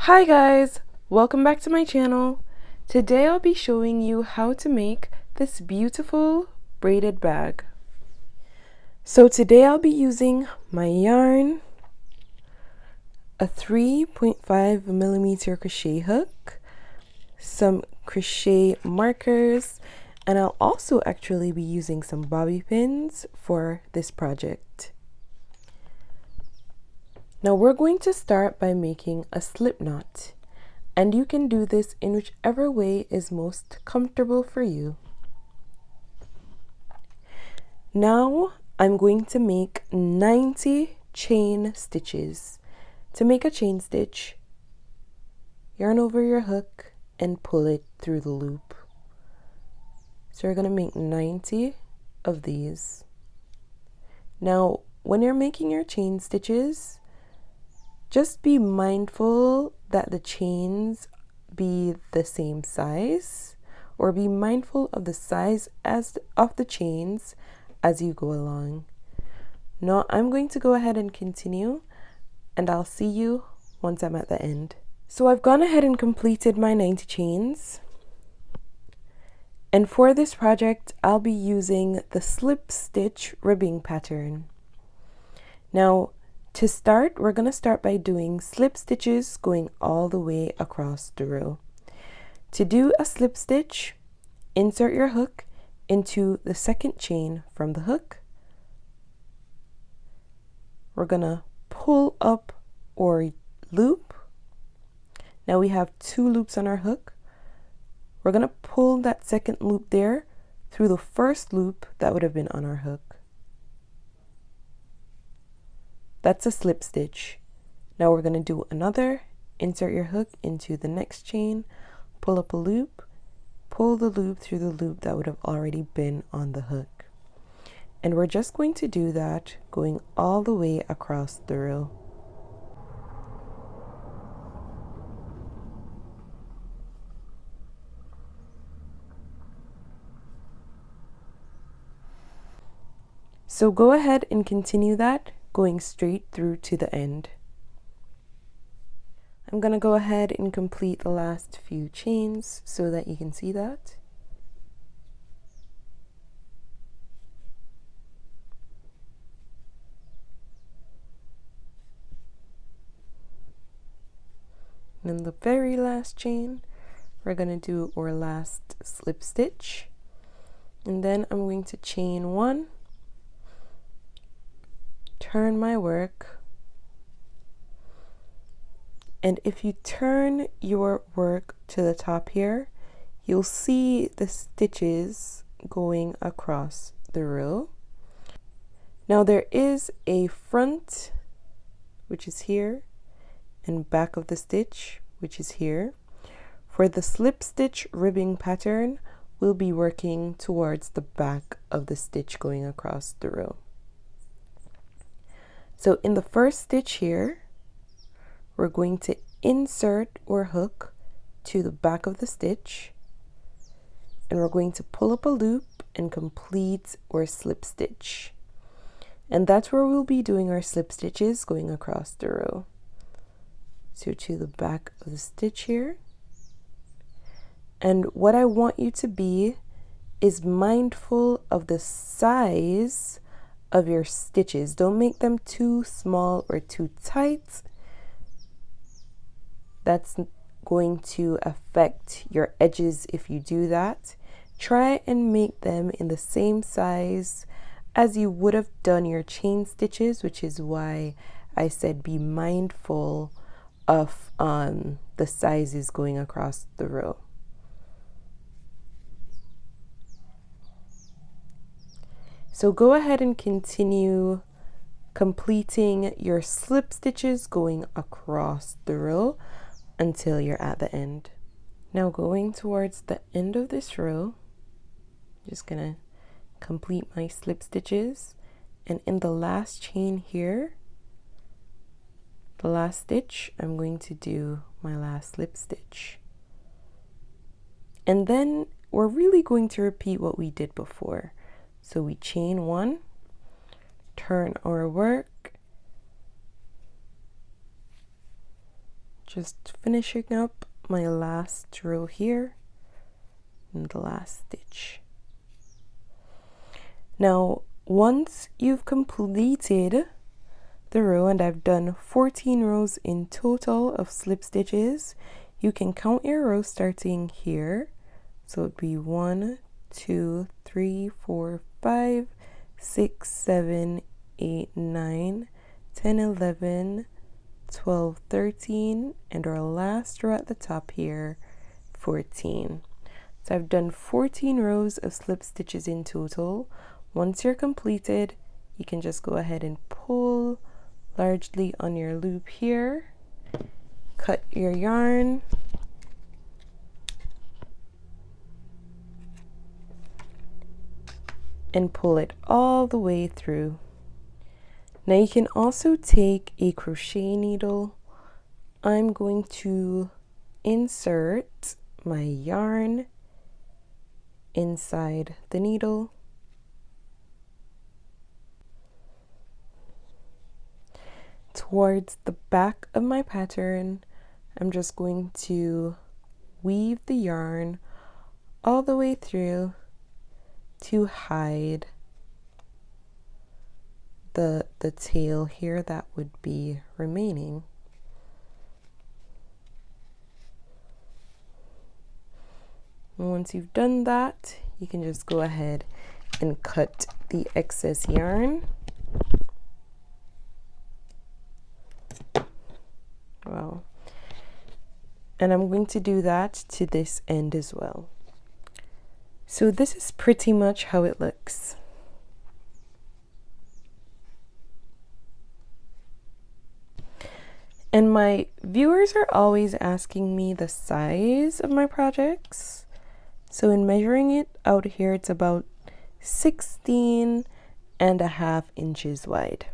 Hi guys, welcome back to my channel. Today I'll be showing you how to make this beautiful braided bag. So today I'll be using my yarn, a 3.5mm crochet hook, some crochet markers, and I'll also actually be using some bobby pins for this project. Now we're going to start by making a slip knot. And you can do this in whichever way is most comfortable for you. Now I'm going to make 90 chain stitches. To make a chain stitch, yarn over your hook and pull it through the loop. So you're going to make 90 of these. Now when you're making your chain stitches, just be mindful that the chains be the same size, or be mindful of the size of the chains as you go along. Now I'm going to go ahead and continue, and I'll see you once I'm at the end. So I've gone ahead and completed my 90 chains. And for this project, I'll be using the slip stitch ribbing pattern. Now, to start, we're going to start by doing slip stitches going all the way across the row. To do a slip stitch, insert your hook into the second chain from the hook. We're going to pull up or loop. Now we have 2 loops on our hook. We're going to pull that second loop there through the first loop that would have been on our hook. That's a slip stitch. Now we're going to do another. Insert your hook into the next chain, pull up a loop, pull the loop through the loop that would have already been on the hook. And we're just going to do that going all the way across the row. So go ahead and continue that, going straight through to the end. I'm going to go ahead and complete the last few chains so that you can see that. And in the very last chain, we're going to do our last slip stitch. And then I'm going to chain 1, turn my work. And if you turn your work to the top here, you'll see the stitches going across the row. Now there is a front, which is here, and back of the stitch, which is here. For the slip stitch ribbing pattern, we'll be working towards the back of the stitch going across the row. So in the first stitch here, we're going to insert our hook to the back of the stitch, and we're going to pull up a loop and complete our slip stitch. And that's where we'll be doing our slip stitches going across the row. So to the back of the stitch here. And what I want you to be is mindful of the size of your stitches. Don't make them too small or too tight. That's going to affect your edges if you do that. Try and make them in the same size as you would have done your chain stitches, which is why I said be mindful of the sizes going across the row. So go ahead and continue completing your slip stitches going across the row until you're at the end. Now going towards the end of this row, just gonna complete my slip stitches, and in the last chain here, the last stitch, I'm going to do my last slip stitch. And then we're really going to repeat what we did before. So we chain 1, turn our work, just finishing up my last row here and the last stitch. Now once you've completed the row, and I've done 14 rows in total of slip stitches, you can count your rows starting here. So it'd be 1, 2, 3, 4, 5, 6, 7, 8, 9, 10, 11, 12, 13, and our last row at the top here, 14. So I've done 14 rows of slip stitches in total. Once you're completed, you can just go ahead and pull largely on your loop here, cut your yarn, and pull it all the way through. Now you can also take a crochet needle. I'm going to insert my yarn inside the needle. Towards the back of my pattern, I'm just going to weave the yarn all the way through to hide the tail here that would be remaining. And once you've done that, you can just go ahead and cut the excess yarn. Wow. And I'm going to do that to this end as well. So this is pretty much how it looks. And my viewers are always asking me the size of my projects. So in measuring it out here, it's about 16.5 inches wide.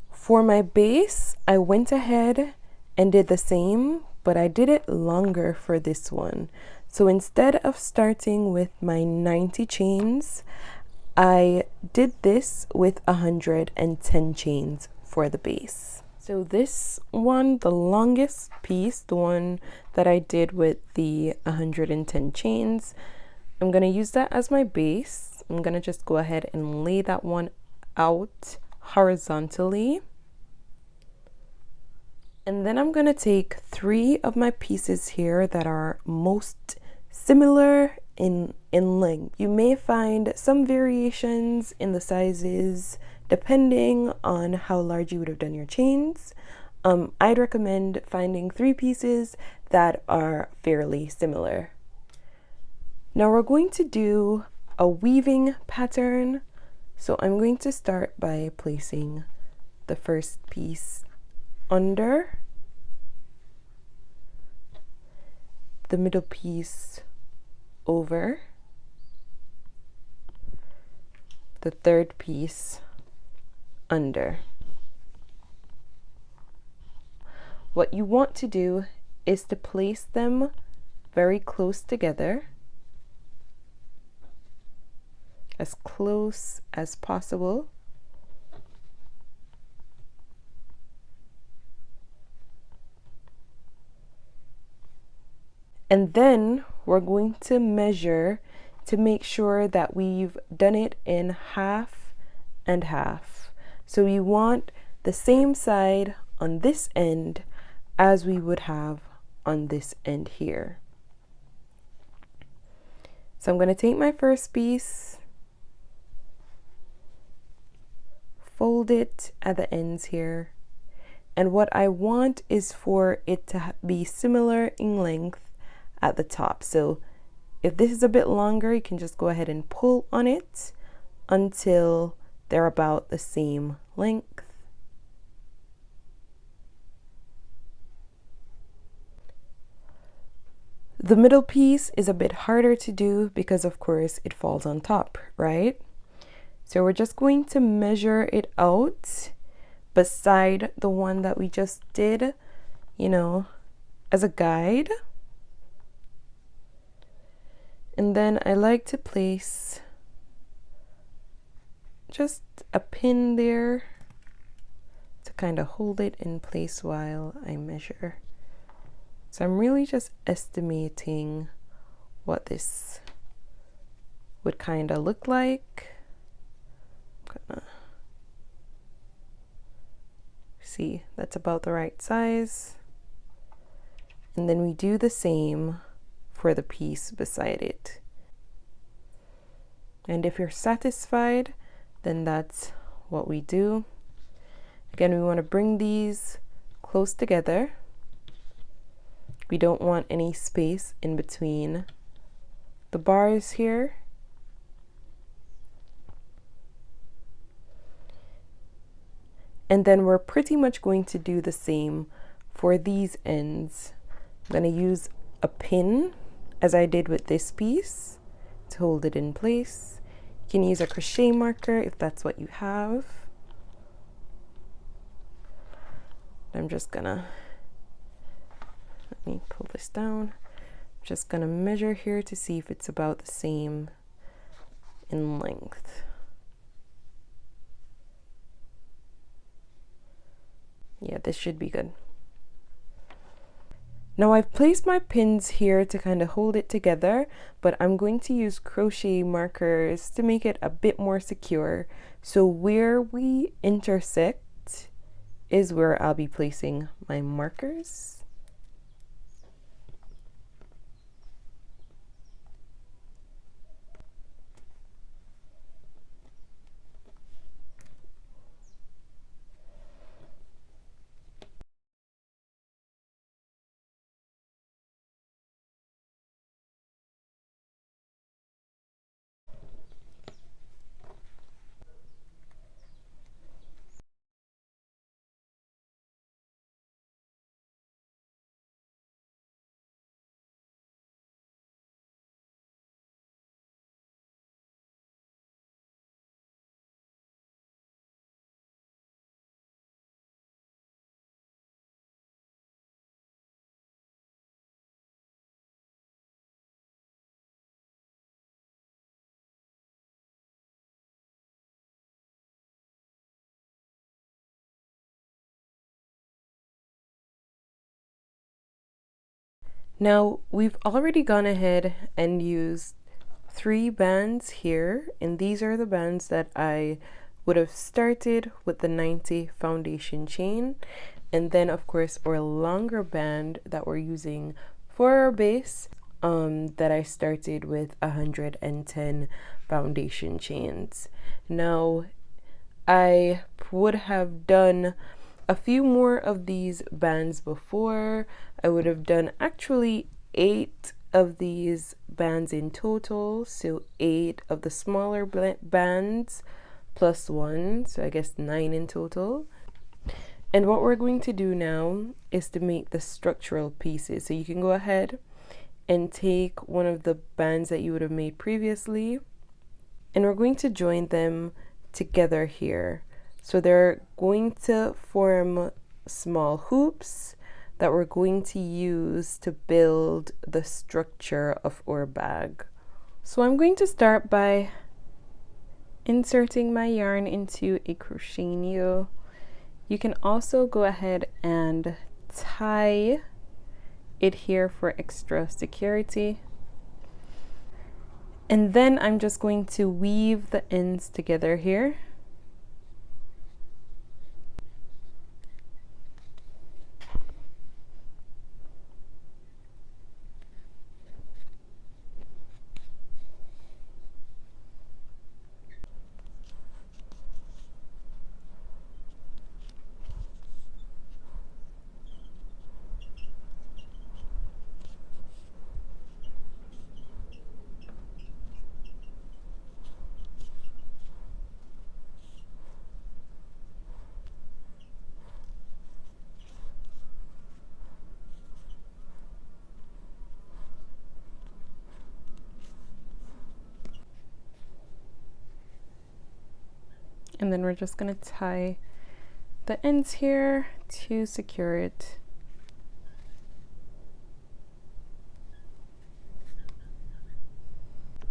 For my base, I went ahead and did the same, but I did it longer for this one. So instead of starting with my 90 chains, I did this with 110 chains for the base. So this one, the longest piece, the one that I did with the 110 chains, I'm going to use that as my base. I'm going to just go ahead and lay that one out horizontally. And then I'm going to take 3 of my pieces here that are most similar in length. You may find some variations in the sizes depending on how large you would have done your chains. I'd recommend finding 3 pieces that are fairly similar. Now we're going to do a weaving pattern. So I'm going to start by placing the first piece under, the middle piece over, the third piece under. What you want to do is to place them very close together, as close as possible. And then we're going to measure to make sure that we've done it in half and half. So you want the same side on this end as we would have on this end here. So I'm going to take my first piece, fold it at the ends here, and what I want is for it to be similar in length at the top. So if this is a bit longer, you can just go ahead and pull on it until they're about the same length. The middle piece is a bit harder to do because of course it falls on top, right? So we're just going to measure it out beside the one that we just did, you know, as a guide. And then I like to place just a pin there kind of hold it in place while I measure. So I'm really just estimating what this would kind of look like. See, that's about the right size. And then we do the same for the piece beside it. And if you're satisfied, then that's what we do. Again, we want to bring these close together. We don't want any space in between the bars here. And then we're pretty much going to do the same for these ends. I'm going to use a pin, as I did with this piece, to hold it in place. You can use a crochet marker if that's what you have. I'm just gonna, let me pull this down. I'm just gonna measure here to see if it's about the same in length. Yeah, this should be good. Now I've placed my pins here to kind of hold it together, but I'm going to use crochet markers to make it a bit more secure. So where we intersect is where I'll be placing my markers. Now we've already gone ahead and used 3 bands here, and these are the bands that I would have started with the 90 foundation chain, and then of course our longer band that we're using for our base that I started with 110 foundation chains. Now I would have done a few more of these bands before. I would have done actually 8 of these bands in total, so 8 of the smaller bands plus 1, so I guess 9 in total. And what we're going to do now is to make the structural pieces. So you can go ahead and take one of the bands that you would have made previously, and we're going to join them together here. So they're going to form small hoops that we're going to use to build the structure of our bag. So I'm going to start by inserting my yarn into a crochet needle. You can also go ahead and tie it here for extra security. And then I'm just going to weave the ends together here. And then we're just going to tie the ends here to secure it.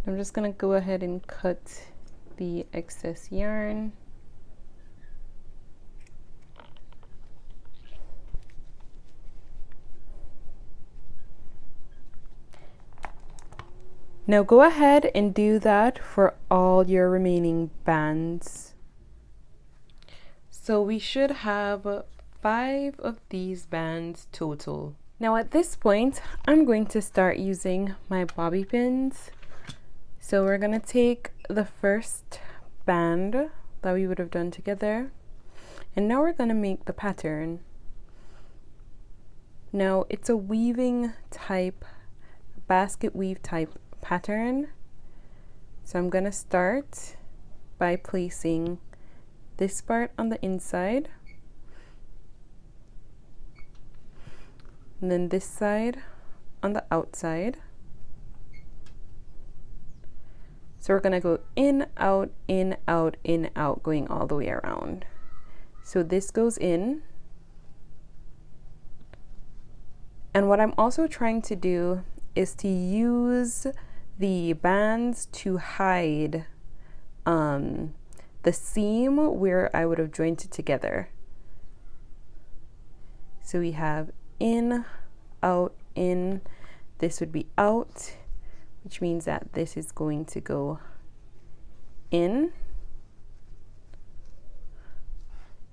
I'm just going to go ahead and cut the excess yarn. Now go ahead and do that for all your remaining bands. So we should have 5 of these bands total. Now at this point, I'm going to start using my bobby pins. So we're gonna take the first band that we would have done together, and now we're gonna make the pattern. Now it's a weaving type, basket weave type pattern. So I'm gonna start by placing this part on the inside, and then this side on the outside. So we're gonna go in, out, in, out, in, out, going all the way around. So this goes in. And what I'm also trying to do is to use the bands to hide the seam where I would have joined it together. So we have in, out, in. This would be out, which means that this is going to go in.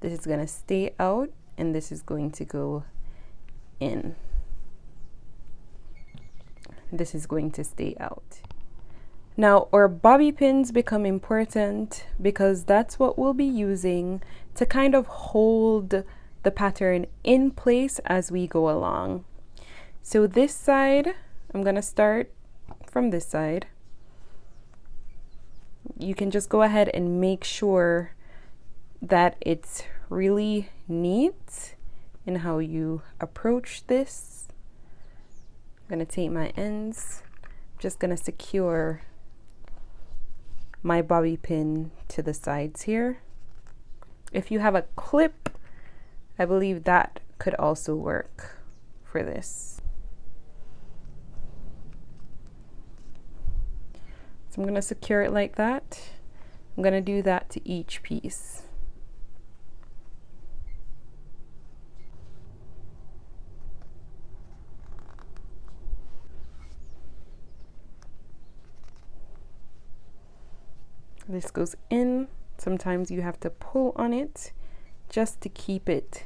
This is going to stay out, and this is going to go in. This is going to stay out. Now our bobby pins become important because that's what we'll be using to kind of hold the pattern in place as we go along. So this side, I'm going to start from this side. You can just go ahead and make sure that it's really neat in how you approach this. I'm going to take my ends. I'm just going to secure my bobby pin to the sides here. If you have a clip, I believe that could also work for this. So I'm going to secure it like that. I'm going to do that to each piece. This goes in. Sometimes you have to pull on it just to keep it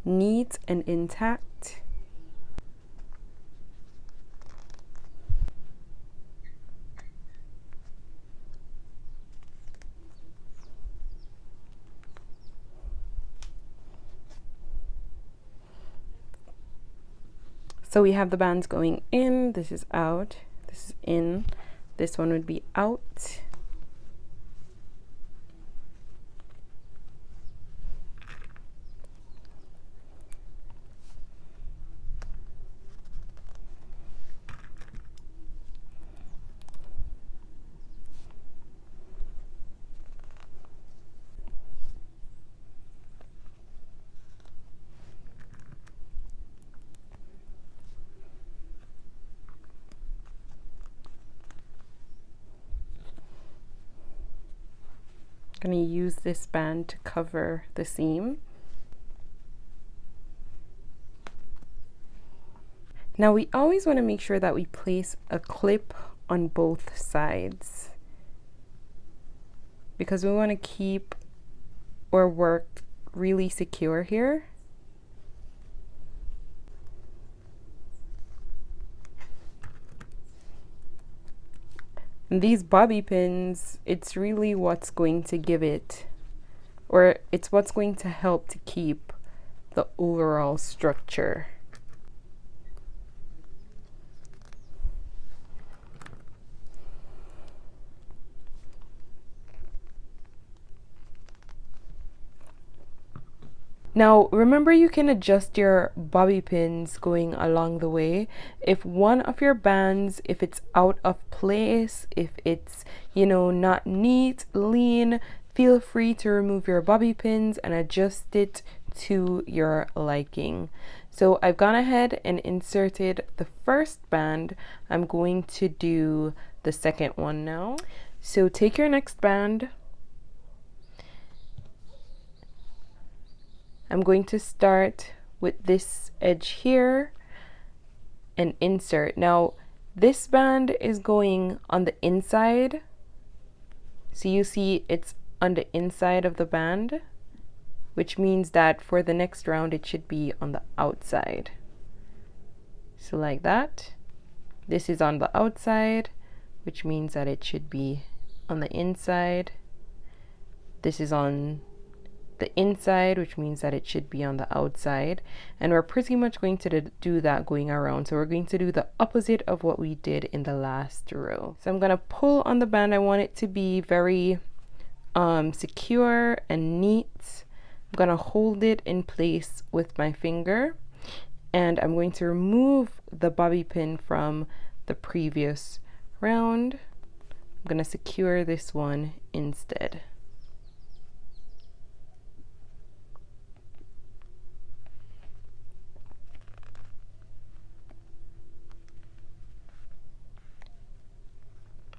neat and intact. So we have the bands going in, this is out, this is in, this one would be out. I'm going to use this band to cover the seam. Now we always want to make sure that we place a clip on both sides because we want to keep our work really secure here. And these bobby pins, it's really what's going to give it, or it's what's going to help to keep the overall structure. Now remember, you can adjust your bobby pins going along the way. If one of your bands, if it's out of place, if it's, you know, not neat, lean, feel free to remove your bobby pins and adjust it to your liking. So I've gone ahead and inserted the first band. I'm going to do the second one now. So take your next band. I'm going to start with this edge here and insert. Now This band is going on the inside. So you see it's on the inside of the band, which means that for the next round it should be on the outside. So like that. This is on the outside, which means that it should be on the inside. This is on the inside, which means that it should be on the outside. And we're pretty much going to do that going around. So we're going to do the opposite of what we did in the last row. So I'm going to pull on the band. I want it to be very secure and neat. I'm going to hold it in place with my finger, and I'm going to remove the bobby pin from the previous round. I'm going to secure this one instead.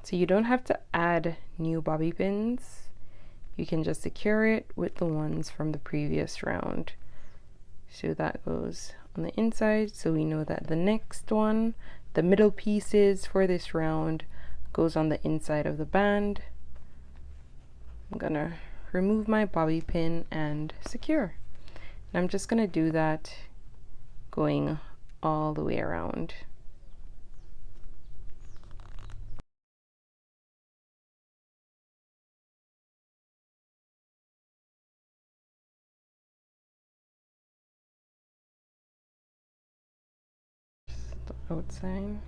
So you don't have to add new bobby pins. You can just secure it with the ones from the previous round. So that goes on the inside, so we know that the next one, the middle pieces for this round, goes on the inside of the band. I'm gonna remove my bobby pin and secure. And I'm just gonna do that going all the way around. The outside.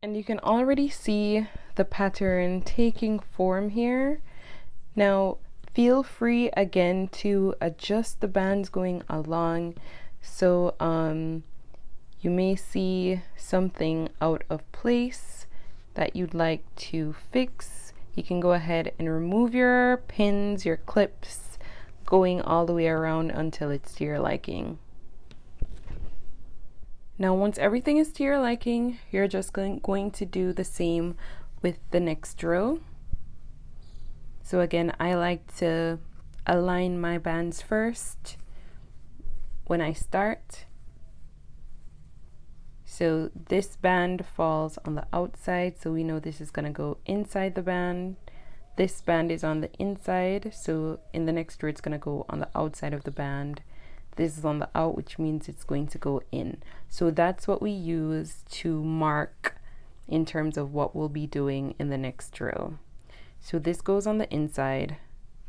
And you can already see the pattern taking form here. Now, feel free again to adjust the bands going along. So you may see something out of place that you'd like to fix. You can go ahead and remove your pins, your clips, going all the way around until it's to your liking. Now, once everything is to your liking, you're just going to do the same with the next row. So again, I like to align my bands first when I start. So this band falls on the outside, so we know this is going to go inside the band. This band is on the inside, so in the next row it's going to go on the outside of the band. This is on the out, which means it's going to go in. So that's what we use to mark in terms of what we'll be doing in the next row. So this goes on the inside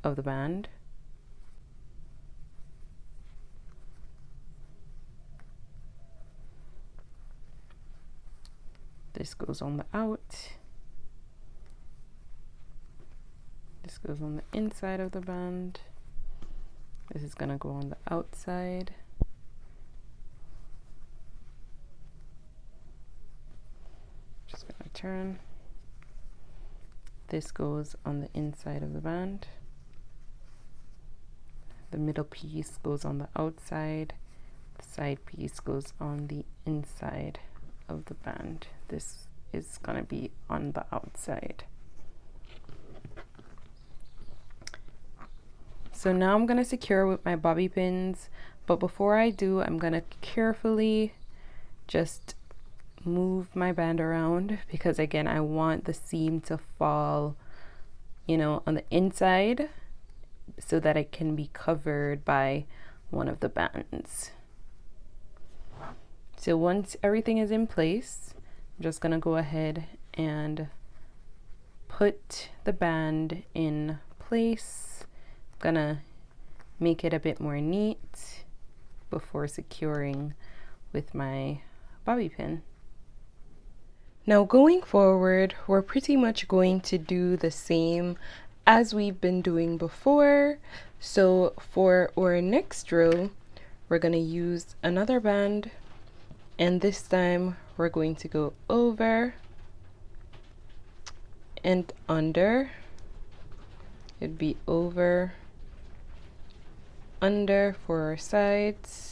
of the band. This goes on the out. This goes on the inside of the band. This is going to go on the outside. Just going to turn. This goes on the inside of the band. The middle piece goes on the outside. side piece goes on the inside of the band. This is gonna be on the outside. So now I'm gonna secure with my bobby pins, but before I do, I'm gonna carefully just move my band around, because again, I want the seam to fall, you know, on the inside so that it can be covered by one of the bands. So once everything is in place, I'm just gonna go ahead and put the band in place. I'm gonna make it a bit more neat before securing with my bobby pin. Now going forward, we're pretty much going to do the same as we've been doing before. So for our next row, we're going to use another band, and this time we're going to go over and under. It'd be over, under for our sides.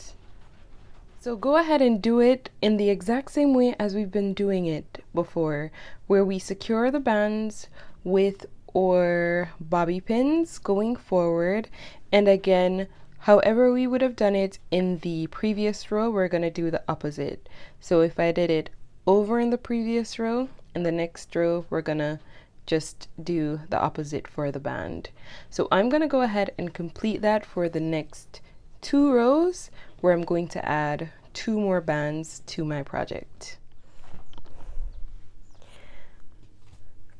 So go ahead and do it in the exact same way as we've been doing it before, where we secure the bands with our bobby pins going forward. And again, however we would have done it in the previous row, we're going to do the opposite. So if I did it over in the previous row, in the next row, we're going to just do the opposite for the band. So I'm going to go ahead and complete that for the next 2 rows, where I'm going to add 2 more bands to my project.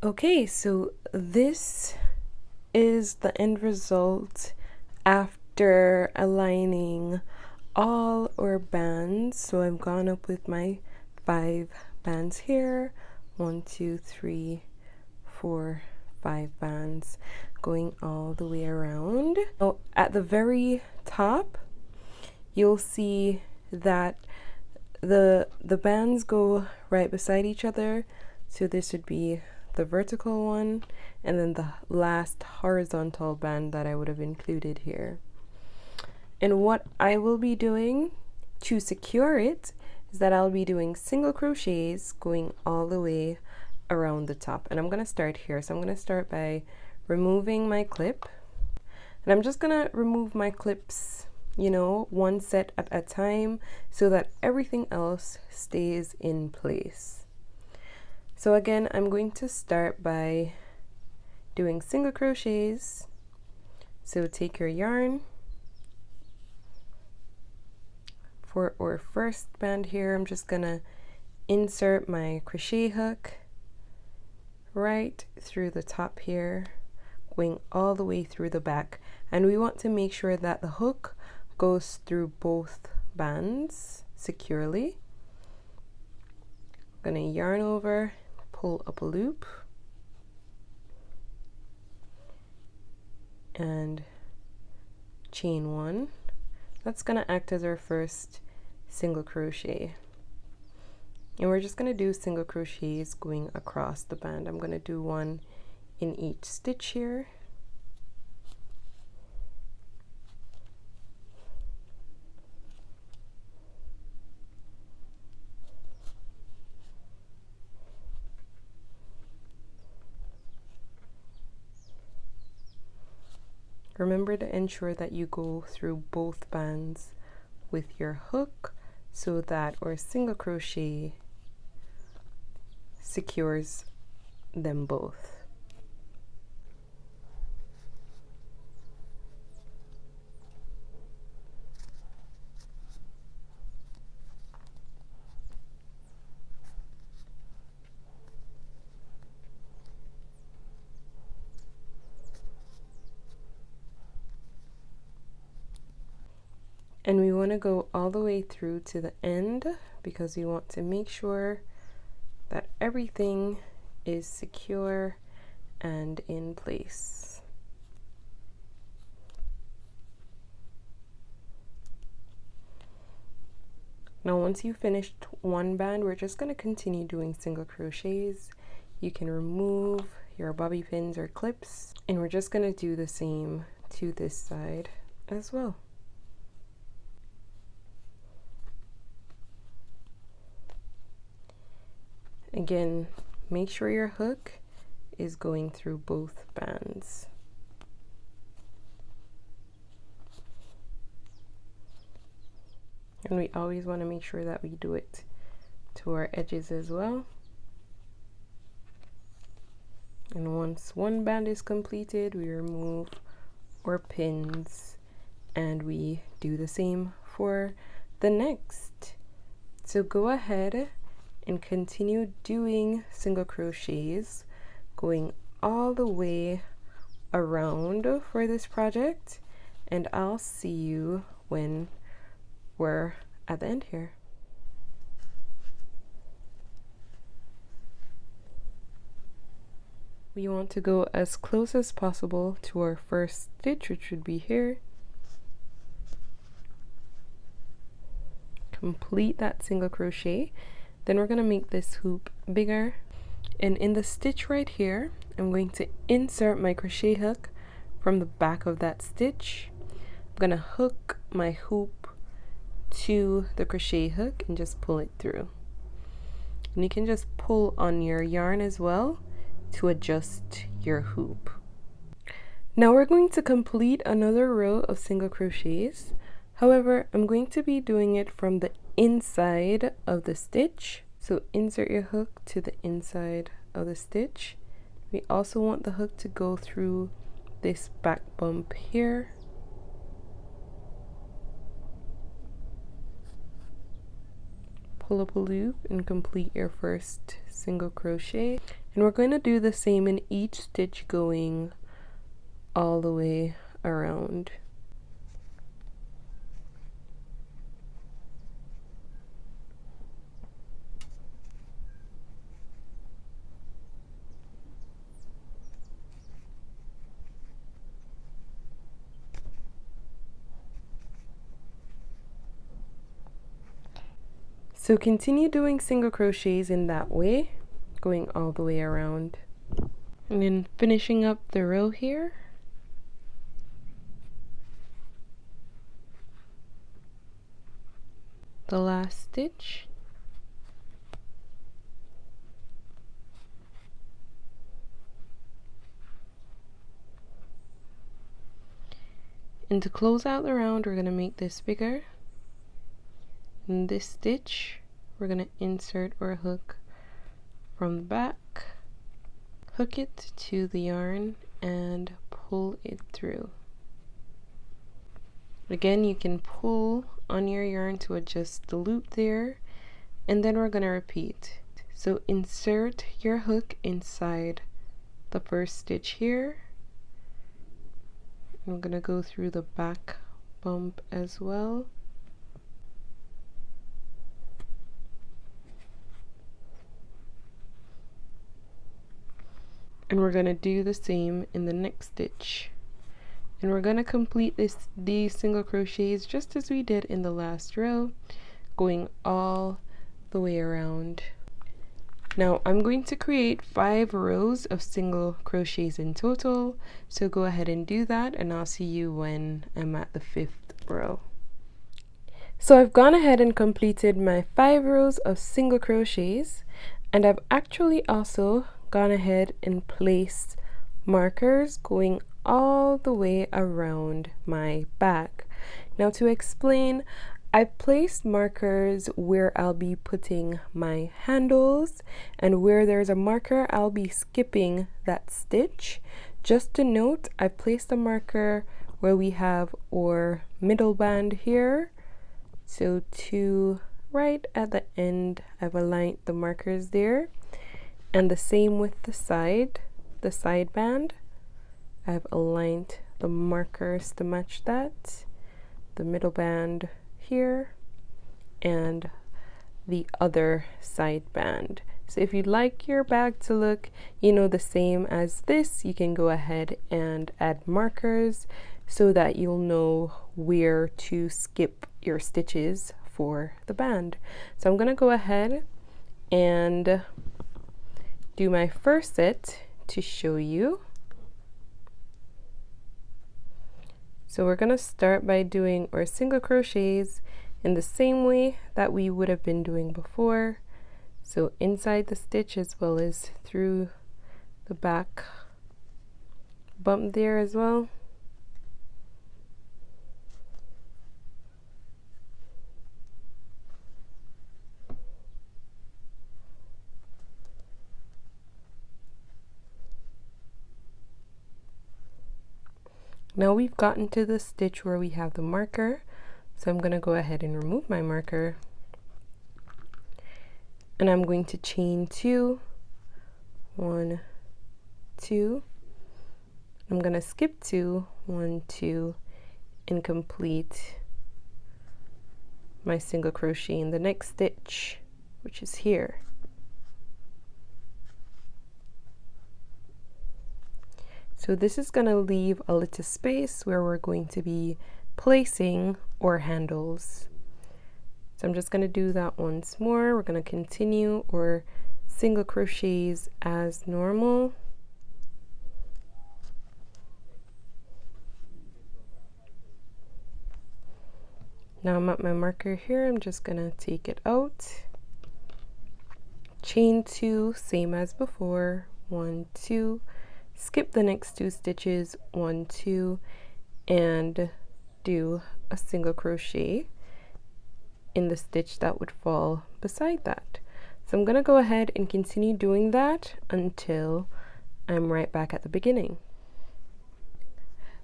Okay, so this is the end result after aligning all our bands. So I've gone up with my 5 bands here, 1, 2, 3, 4, 5 bands going all the way around. So at the very top, you'll see that the bands go right beside each other. So this would be the vertical one, and then the last horizontal band that I would have included here. And what I will be doing to secure it is that I'll be doing single crochets going all the way around the top. And I'm going to start here. So I'm going to start by removing my clip, and I'm just going to remove my clips, you know, one set at a time, so that everything else stays in place. So again, I'm going to start by doing single crochets. So take your yarn. For our first band here, I'm just gonna insert my crochet hook right through the top here, going all the way through the back. And we want to make sure that the hook goes through both bands securely. I'm gonna yarn over, pull up a loop, and chain 1. That's gonna act as our first single crochet. And we're just gonna do single crochets going across the band. I'm gonna do 1 in each stitch here. Remember to ensure that you go through both bands with your hook, so that our single crochet secures them both. And we want to go all the way through to the end, because we want to make sure that everything is secure and in place. Now once you've finished one band, we're just going to continue doing single crochets. You can remove your bobby pins or clips, and we're just going to do the same to this side as well. Again, make sure your hook is going through both bands. And we always want to make sure that we do it to our edges as well. And once one band is completed, we remove our pins and we do the same for the next. So go ahead and continue doing single crochets, going all the way around for this project, and I'll see you when we're at the end here. We want to go as close as possible to our first stitch, which would be here. Complete that single crochet. Then we're going to make this hoop bigger, and in the stitch right here I'm going to insert my crochet hook from the back of that stitch. I'm going to hook my hoop to the crochet hook and just pull it through. And you can just pull on your yarn as well to adjust your hoop. Now we're going to complete another row of single crochets. However, I'm going to be doing it from the inside of the stitch. So insert your hook to the inside of the stitch. We also want the hook to go through this back bump here. Pull up a loop and complete your first single crochet. And we're going to do the same in each stitch going all the way around. So continue doing single crochets in that way, going all the way around. And then finishing up the row here. The last stitch. And to close out the round, we're going to make this bigger. In this stitch, we're going to insert our hook from the back, hook it to the yarn, and pull it through. Again, you can pull on your yarn to adjust the loop there, and then we're going to repeat. So insert your hook inside the first stitch here. I'm going to go through the back bump as well. And we're going to do the same in the next stitch. And we're going to complete these single crochets just as we did in the last row, going all the way around. Now I'm going to create 5 rows of single crochets in total, so go ahead and do that, and I'll see you when I'm at the 5th row. So I've gone ahead and completed my 5 rows of single crochets, and I've actually also gone ahead and placed markers going all the way around my back. Now to explain, I placed markers where I'll be putting my handles, and where there's a marker I'll be skipping that stitch. Just to note, I placed a marker where we have our middle band here, so to right at the end I've aligned the markers there. And the same with the side band. I've aligned the markers to match that. The middle band here and the other side band. So if you'd like your bag to look, the same as this, you can go ahead and add markers so that you'll know where to skip your stitches for the band. So I'm going to go ahead and do my first set to show you. So we're going to start by doing our single crochets in the same way that we would have been doing before. So inside the stitch as well as through the back bump there as well. Now we've gotten to the stitch where we have the marker, so I'm going to go ahead and remove my marker, and I'm going to chain 2, 1, 2. I'm going to skip 2, 1, 2, and complete my single crochet in the next stitch, which is here. So this is going to leave a little space where we're going to be placing our handles. So I'm just going to do that once more. We're going to continue our single crochets as normal. Now I'm at my marker here. I'm just going to take it out. Chain 2, same as before. 1, 2. Skip the next 2 stitches, 1, 2, and do a single crochet in the stitch that would fall beside that. So I'm going to go ahead and continue doing that until I'm right back at the beginning.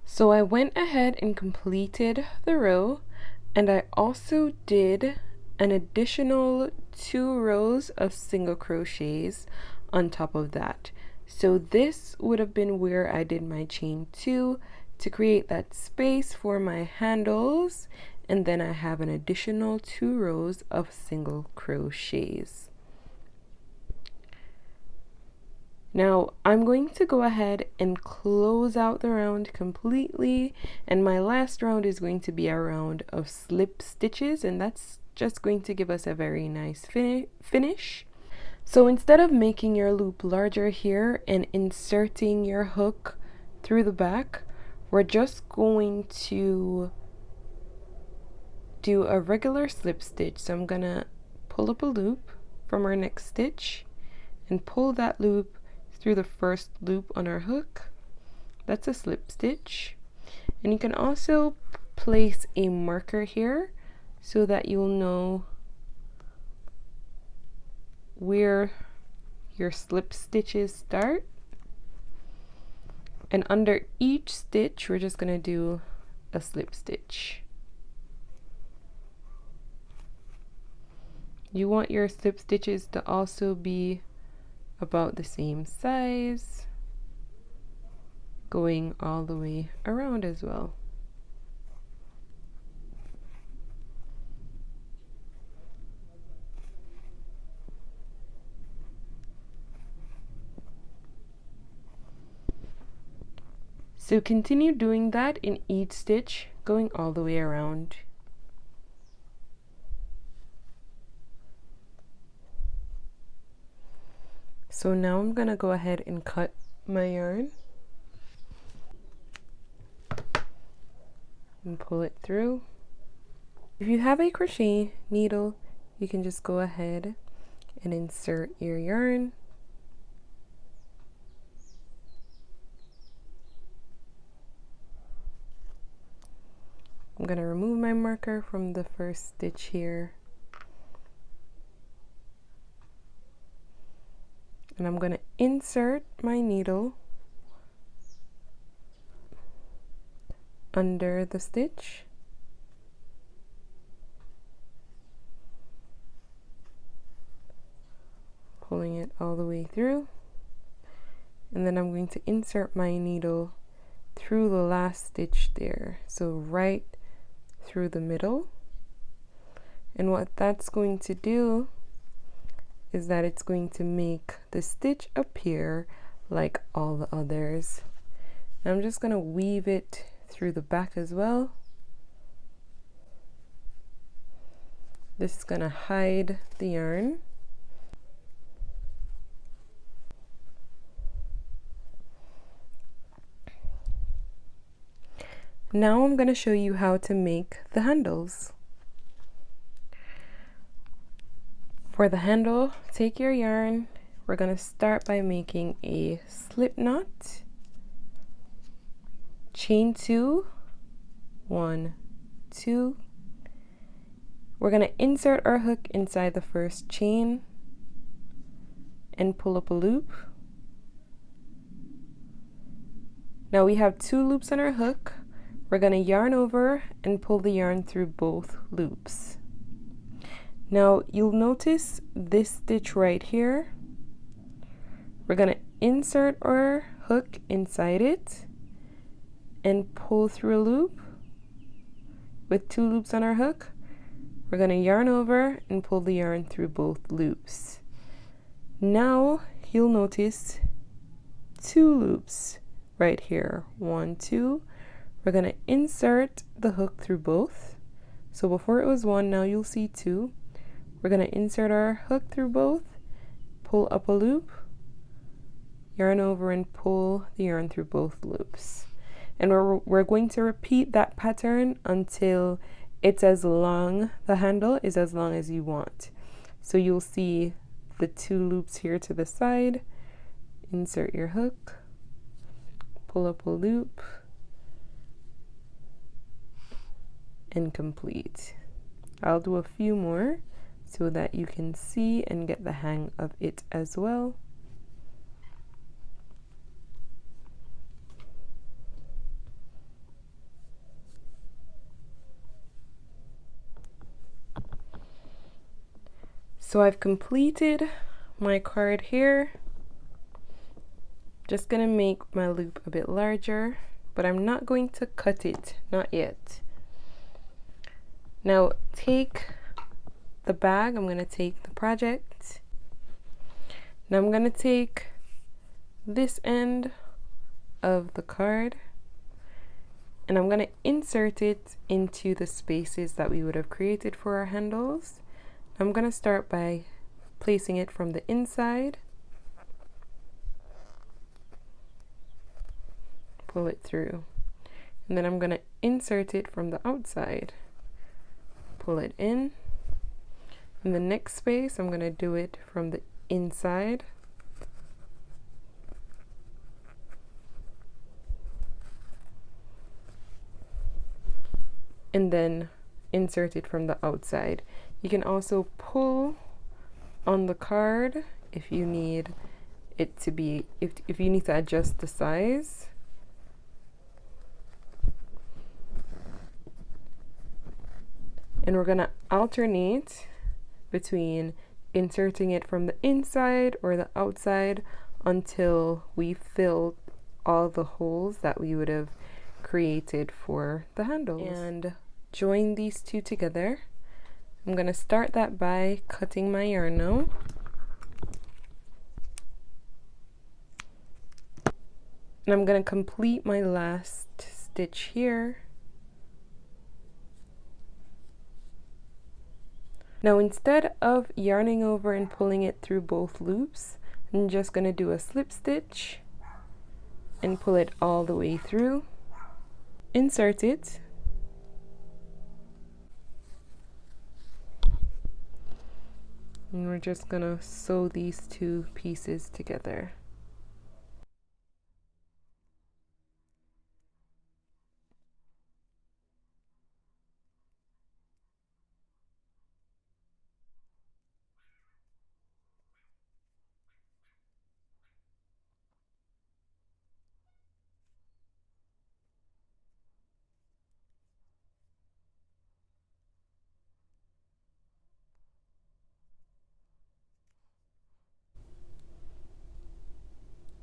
So I went ahead and completed the row, and I also did an additional 2 rows of single crochets on top of that. So this would have been where I did my chain 2 to create that space for my handles, and then I have an additional 2 rows of single crochets. Now I'm going to go ahead and close out the round completely, and my last round is going to be a round of slip stitches, and that's just going to give us a very nice finish. So instead of making your loop larger here and inserting your hook through the back, we're just going to do a regular slip stitch. So I'm gonna pull up a loop from our next stitch and pull that loop through the first loop on our hook. That's a slip stitch. And you can also place a marker here so that you'll know where your slip stitches start, and under each stitch we're just going to do a slip stitch. You want your slip stitches to also be about the same size, going all the way around as well. So continue doing that in each stitch, going all the way around. So now I'm gonna go ahead and cut my yarn and pull it through. If you have a crochet needle, you can just go ahead and insert your yarn. I'm going to remove my marker from the first stitch here, and I'm going to insert my needle under the stitch, pulling it all the way through, and then I'm going to insert my needle through the last stitch there, so right through the middle. And what that's going to do is that it's going to make the stitch appear like all the others. And I'm just going to weave it through the back as well. This is going to hide the yarn. Now I'm going to show you how to make the handles. For the handle, take your yarn. We're going to start by making a slip knot. Chain 2, 1, 2. We're going to insert our hook inside the first chain and pull up a loop. Now we have 2 loops on our hook. We're going to yarn over and pull the yarn through both loops. Now you'll notice this stitch right here. We're going to insert our hook inside it and pull through a loop with 2 loops on our hook. We're going to yarn over and pull the yarn through both loops. Now you'll notice 2 loops right here. 1, 2. We're going to insert the hook through both. So before it was 1, now you'll see 2. We're going to insert our hook through both, pull up a loop, yarn over and pull the yarn through both loops. And we're going to repeat that pattern until it's as long, the handle is as long as you want. So you'll see the 2 loops here to the side, insert your hook, pull up a loop, and complete. I'll do a few more so that you can see and get the hang of it as well. So I've completed my card here. Just gonna make my loop a bit larger, but I'm not going to cut it, not yet. Now take the bag, I'm gonna take the project. Now I'm gonna take this end of the card and I'm gonna insert it into the spaces that we would have created for our handles. I'm gonna start by placing it from the inside, pull it through, and then I'm gonna insert it from the outside, pull it in. In the next space, I'm going to do it from the inside, and then insert it from the outside. You can also pull on the card if you need it to be, if you need to adjust the size. And we're going to alternate between inserting it from the inside or the outside until we fill all the holes that we would have created for the handles. And join these 2 together. I'm going to start that by cutting my yarn now. And I'm going to complete my last stitch here. Now instead of yarning over and pulling it through both loops, I'm just going to do a slip stitch and pull it all the way through. Insert it. And we're just going to sew these 2 pieces together.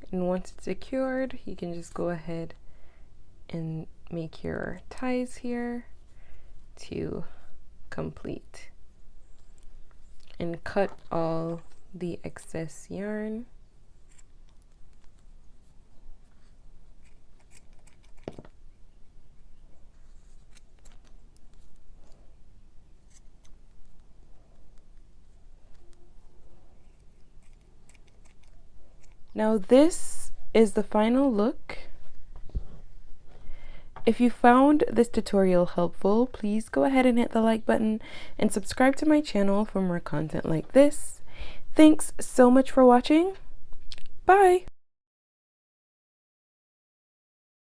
And once it's secured, you can just go ahead and make your ties here to complete. And cut all the excess yarn. Now this is the final look, If you found this tutorial helpful, please go ahead and hit the like button and subscribe to my channel for more content like this. Thanks so much for watching. Bye!